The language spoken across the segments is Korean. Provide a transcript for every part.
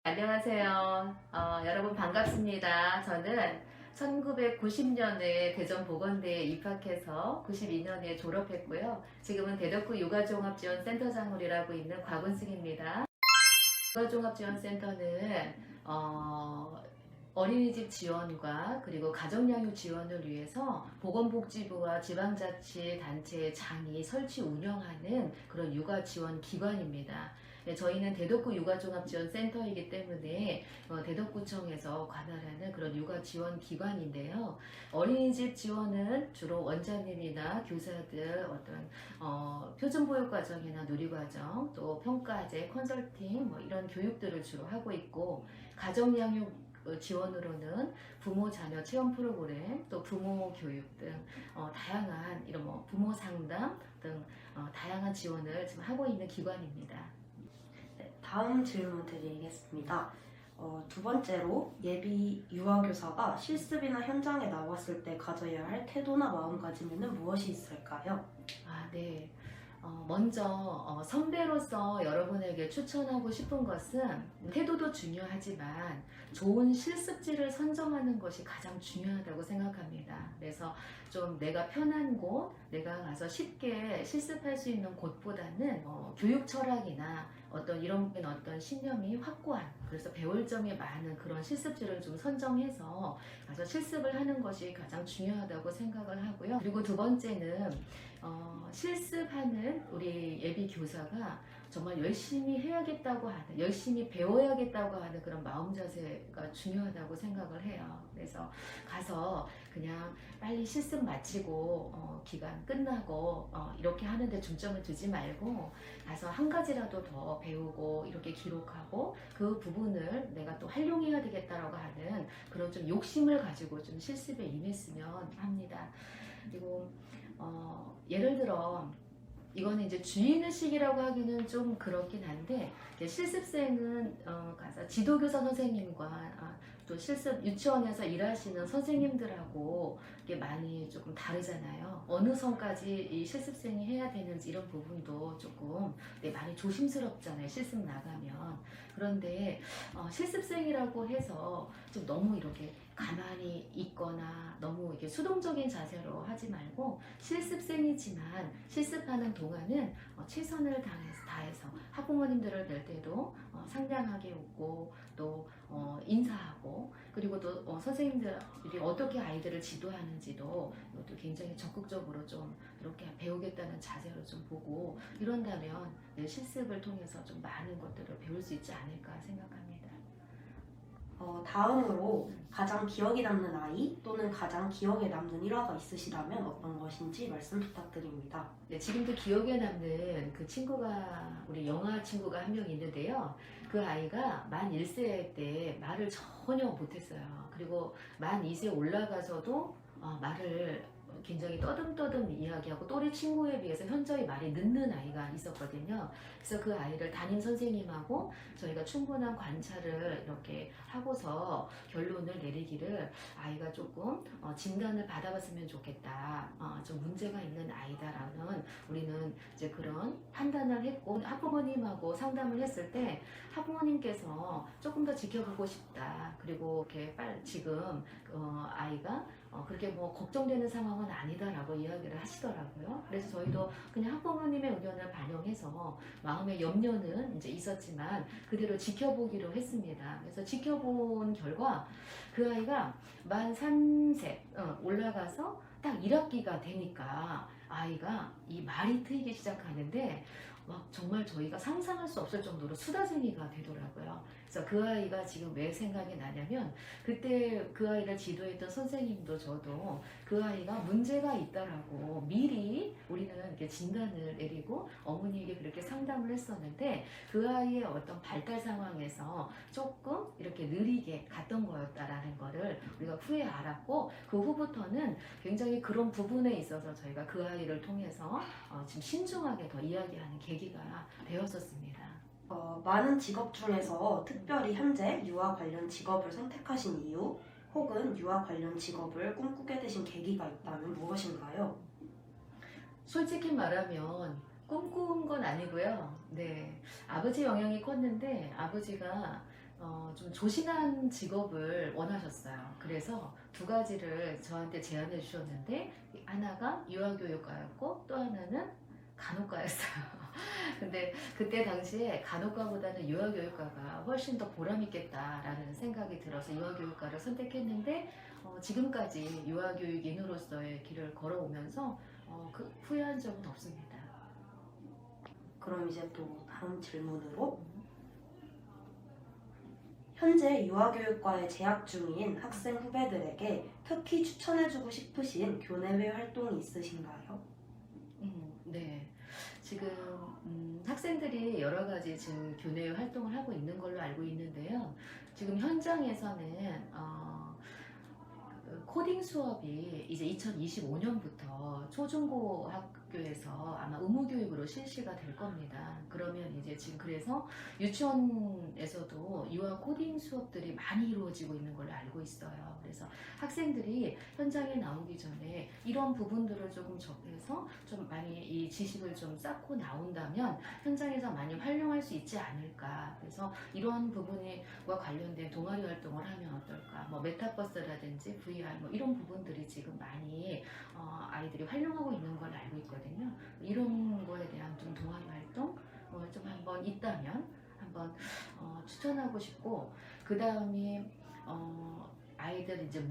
안녕하세요. 여러분 반갑습니다. 저는 1990년에 대전보건대에 입학해서 92년에 졸업했고요. 지금은 대덕구 육아종합지원센터장으로 일하고 있는 곽은승입니다. 육아종합지원센터는 어린이집 지원과 그리고 가정양육 지원을 위해서 보건복지부와 지방자치단체의 장이 설치 운영하는 그런 육아지원 기관입니다. 네, 저희는 대덕구 육아종합지원센터이기 때문에 대덕구청에서 관할하는 그런 육아지원 기관인데요. 어린이집 지원은 주로 원장님이나 교사들 어떤 표준보육과정이나 누리과정 또 평가제 컨설팅 뭐 이런 교육들을 주로 하고 있고, 가정양육 지원으로는 부모 자녀 체험 프로그램 또 부모 교육 등 다양한 이런 부모 상담 등 다양한 지원을 지금 하고 있는 기관입니다. 네, 다음 질문 드리겠습니다. 두 번째로 예비 유아교사가 실습이나 현장에 나왔을 때 가져야 할 태도나 마음가짐에는 무엇이 있을까요? 네. 먼저 선배로서 여러분에게 추천하고 싶은 것은 태도도 중요하지만 좋은 실습지를 선정하는 것이 가장 중요하다고 생각합니다. 그래서 좀 내가 편한 곳, 내가 가서 쉽게 실습할 수 있는 곳보다는 교육 철학이나 어떤 신념이 확고한, 그래서 배울 점이 많은 그런 실습지를 좀 선정해서 가서 실습을 하는 것이 가장 중요하다고 생각을 하고요. 그리고 두 번째는 실습하는 우리 예비 교사가 정말 열심히 해야겠다고 하는, 열심히 배워야겠다고 하는 그런 마음 자세가 중요하다고 생각을 해요. 그래서 가서 그냥 빨리 실습 마치고 기간 끝나고 이렇게 하는데 중점을 두지 말고 가서 한 가지라도 더 배우고 이렇게 기록하고 그 부분을 내가 또 활용해야 되겠다라고 하는 그런 좀 욕심을 가지고 좀 실습에 임했으면 합니다. 그리고 예를 들어 이거는 이제 주인의식이라고 하기는 좀 그렇긴 한데, 실습생은 가서 지도교사 선생님과 또 실습 유치원에서 일하시는 선생님들하고 이게 많이 조금 다르잖아요. 어느 선까지 이 실습생이 해야 되는지 이런 부분도 조금 많이 조심스럽잖아요, 실습 나가면. 그런데 실습생이라고 해서 좀 너무 이렇게 가만히 있거나 너무 이렇게 수동적인 자세로 하지 말고, 실습생이지만 실습하는 동안은 최선을 다해서 학부모님들을 뵐 때도 상냥하게 웃고 또 인사하고, 그리고 또 선생님들이 어떻게 아이들을 지도하는지도 또 굉장히 적극적으로 좀 이렇게 배우겠다는 자세로 좀 보고 이런다면 실습을 통해서 좀 많은 것들을 배울 수 있지 않을까 생각합니다. 다음으로 가장 기억에 남는 아이 또는 가장 기억에 남는 일화가 있으시다면 어떤 것인지 말씀 부탁드립니다. 네, 지금도 기억에 남는 그 친구가, 우리 영아 친구가 한 명 있는데요. 그 아이가 만 1세 때 말을 전혀 못했어요. 그리고 만 2세 올라가서도 말을 굉장히 떠듬떠듬 이야기하고, 또래 친구에 비해서 현저히 말이 늦는 아이가 있었거든요. 그래서 그 아이를 담임 선생님하고 저희가 충분한 관찰을 이렇게 하고서 결론을 내리기를, 아이가 조금 진단을 받아봤으면 좋겠다, 좀 문제가 있는 아이다라는 우리는 이제 그런 판단을 했고, 학부모님하고 상담을 했을 때 학부모님께서 조금 더 지켜보고 싶다, 그리고 이렇게 지금 아이가 그렇게 걱정되는 상황은 아니다라고 이야기를 하시더라고요. 그래서 저희도 그냥 학부모님의 의견을 반영해서 마음의 염려는 이제 있었지만 그대로 지켜보기로 했습니다. 그래서 지켜본 결과 그 아이가 만 3세 올라가서 딱 1학기가 되니까 아이가 이 말이 트이기 시작하는데, 막 정말 저희가 상상할 수 없을 정도로 수다쟁이가 되더라고요. 그래서 그 아이가 지금 왜 생각이 나냐면, 그때 그 아이를 지도했던 선생님도 저도 그 아이가 문제가 있다라고 미리 우리는 이렇게 진단을 내리고 어머니에게 그렇게 상담을 했었는데, 그 아이의 어떤 발달 상황에서 조금 이렇게 느리게 갔던 거였다라는 거를 우리가 후에 알았고, 그 후부터는 굉장히 그런 부분에 있어서 저희가 그 아이를 통해서 지금 신중하게 더 이야기하는 계기가 되었었습니다. 많은 직업 중에서 특별히 현재 유아 관련 직업을 선택하신 이유 혹은 유아 관련 직업을 꿈꾸게 되신 계기가 있다면 무엇인가요? 솔직히 말하면 꿈꾼 건 아니고요. 네, 아버지 영향이 컸는데, 아버지가 좀 조신한 직업을 원하셨어요. 그래서 두 가지를 저한테 제안해 주셨는데 하나가 유아교육과였고 또 하나는 간호과였어요. 근데 그때 당시에 간호과보다는 유아교육과가 훨씬 더 보람있겠다라는 생각이 들어서 유아교육과를 선택했는데 지금까지 유아교육인으로서의 길을 걸어오면서 그 후회한 적은 없습니다. 그럼 이제 또 다음 질문으로 현재 유아교육과에 재학 중인 학생 후배들에게 특히 추천해주고 싶으신 교내외 활동이 있으신가요? 네. 지금 학생들이 여러 가지 지금 교내 활동을 하고 있는 걸로 알고 있는데요. 지금 현장에서는 그 코딩 수업이 이제 2025년부터 초중고 학교에서 아마 의무 교육으로 실시가 될 겁니다. 그러면 이제 지금 그래서 유치원에서도 유아 코딩 수업들이 많이 이루어지고 있는 걸로 알고 있어요. 그래서 학생들이 현장에 나오기 전에 이런 부분들을 조금 접해서 좀 많이 이 지식을 좀 쌓고 나온다면 현장에서 많이 활용할 수 있지 않을까. 그래서 이런 부분과 관련된 동아리 활동을 하면 어떨까. 뭐 메타버스라든지 VR 뭐 이런 부분들이 지금 많이 아이들이 활용하고 있는 걸 알고 있거든요. 이런 거에 대한 좀 동아리 활동 좀 한번 있다면 한번 추천하고 싶고, 그 다음에 아이들 이제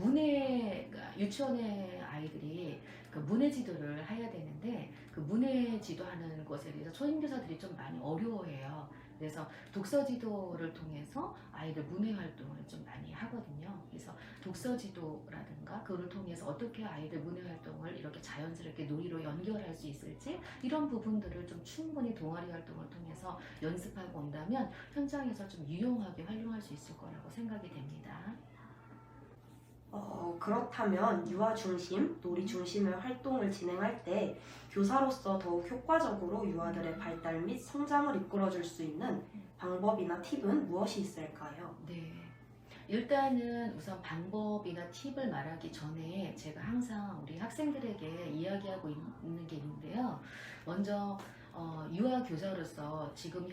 유치원의 아이들이 그 문해 지도를 해야 되는데 그 문해 지도하는 것에 대해서 초임교사들이 좀 많이 어려워해요. 그래서 독서 지도를 통해서 아이들 문해 활동을 좀 많이 하거든요. 그래서 독서 지도라든가 그걸 통해서 어떻게 아이들 문해 활동을 이렇게 자연스럽게 놀이로 연결할 수 있을지 이런 부분들을 좀 충분히 동아리 활동을 통해서 연습하고 온다면 현장에서 좀 유용하게 활용할 수 있을 거라고 생각이 됩니다. 그렇다면 유아 중심, 놀이 중심의 활동을 진행할 때 교사로서 더욱 효과적으로 유아들의 발달 및 성장을 이끌어줄 수 있는 방법이나 팁은 무엇이 있을까요? 네. 일단은 우선 방법이나 팁을 말하기 전에 제가 항상 우리 학생들에게 이야기하고 있는 게 있는데요. 먼저 유아 교사로서 지금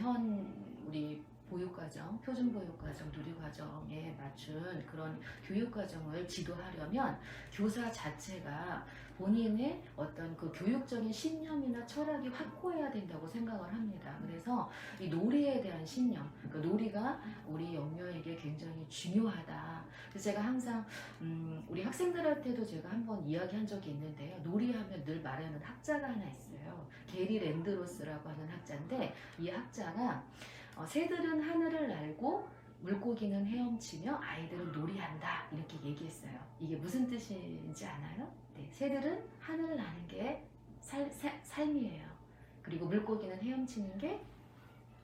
우리 보육과정, 표준보육과정, 누리과정에 맞춘 그런 교육과정을 지도하려면 교사 자체가 본인의 어떤 그 교육적인 신념이나 철학이 확고해야 된다고 생각을 합니다. 그래서 이 놀이에 대한 신념, 그 놀이가 우리 영유아에게 굉장히 중요하다. 그래서 제가 항상 우리 학생들한테도 제가 한번 이야기한 적이 있는데요. 놀이하면 늘 말하는 학자가 하나 있어요. 게리 랜드로스라고 하는 학자인데 이 학자가 새들은 하늘을 날고 물고기는 헤엄치며 아이들은 놀이한다 이렇게 얘기했어요. 이게 무슨 뜻인지 아나요? 네, 새들은 하늘을 나는 게 삶이에요. 그리고 물고기는 헤엄치는 게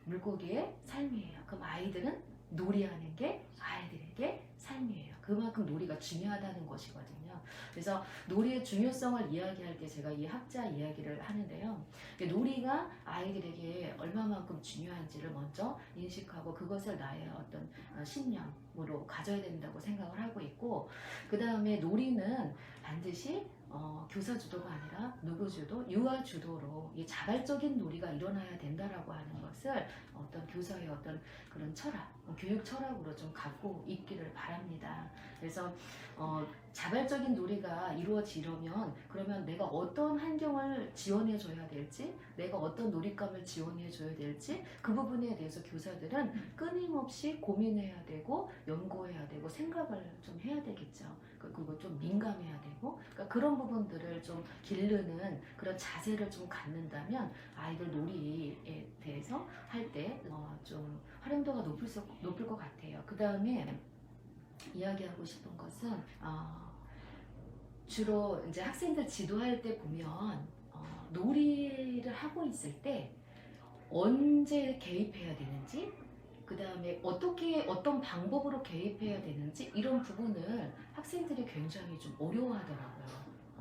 물고기의 삶이에요. 그럼 아이들은 놀이하는 게 아이들에게 삶이에요. 그만큼 놀이가 중요하다는 것이거든요. 그래서 놀이의 중요성을 이야기할 때 제가 이 학자 이야기를 하는데요. 놀이가 아이들에게 얼마만큼 중요한지를 먼저 인식하고 그것을 나의 어떤 신념으로 가져야 된다고 생각을 하고 있고, 그 다음에 놀이는 반드시 교사 주도가 아니라 누구 주도, 유아 주도로 이 자발적인 놀이가 일어나야 된다라고 하는 것을 어떤 교사의 어떤 그런 철학, 교육 철학으로 좀 갖고 있기를 바랍니다. 그래서 자발적인 놀이가 이루어지려면 그러면 내가 어떤 환경을 지원해 줘야 될지, 내가 어떤 놀잇감을 지원해 줘야 될지 그 부분에 대해서 교사들은 끊임없이 고민해야 되고 연구해야 되고 생각을 좀 해야 되겠죠. 그리고 좀 민감해야 되고, 그러니까 그런 부분들을 좀 기르는 그런 자세를 좀 갖는다면 아이들 놀이에 대해서 할 때 좀 활용도가 높을 것 같아요. 그 다음에 이야기하고 싶은 것은 주로 이제 학생들 지도할 때 보면 놀이를 하고 있을 때 언제 개입해야 되는지, 그 다음에 어떤 방법으로 개입해야 되는지 이런 부분을 학생들이 굉장히 좀 어려워하더라고요.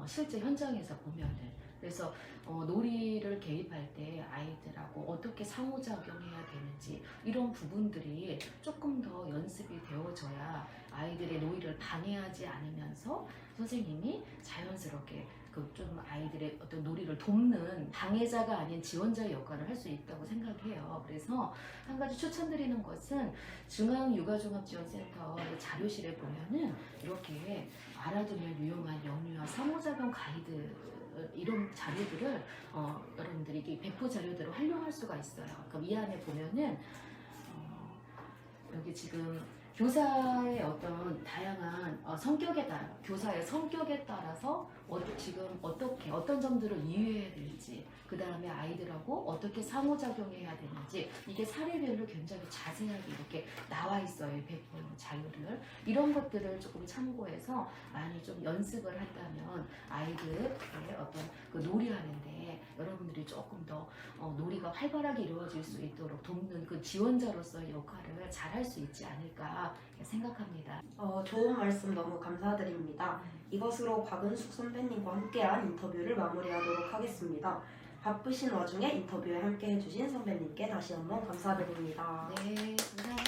실제 현장에서 보면은. 그래서 놀이를 개입할 때 아이들하고 어떻게 상호작용해야 되는지 이런 부분들이 조금 더 연습이 되어져야 아이들의 놀이를 방해하지 않으면서 선생님이 자연스럽게 그 좀 아이들의 어떤 놀이를 돕는 방해자가 아닌 지원자의 역할을 할 수 있다고 생각해요. 그래서 한 가지 추천드리는 것은 중앙육아종합지원센터 자료실에 보면은 이렇게 알아두면 유용한 영유아 상호작용 가이드 이런 자료들을 여러분들이 이게 배포 자료들을 활용할 수가 있어요. 그럼 이 안에 보면은 여기 지금 교사의 어떤 다양한 성격에 따라 교사의 성격에 따라서 지금 어떻게 어떤 점들을 이해해야 될지 그 다음에 아이들하고 어떻게 상호작용해야 되는지 이게 사례별로 굉장히 자세하게 이렇게 나와 있어요. 배포 자료를 이런 것들을 조금 참고해서 많이 좀 연습을 한다면 아이들의 어떤 그 놀이하는데 여러분들이 조금 더 놀이가 활발하게 이루어질 수 있도록 돕는 그 지원자로서의 역할을 잘할 수 있지 않을까 생각합니다. 좋은 말씀 너무 감사드립니다. 이것으로 박은숙 선배님과 함께한 인터뷰를 마무리하도록 하겠습니다. 바쁘신 와중에 인터뷰에 함께 해주신 선배님께 다시 한번 감사드립니다. 네, 감사합니다.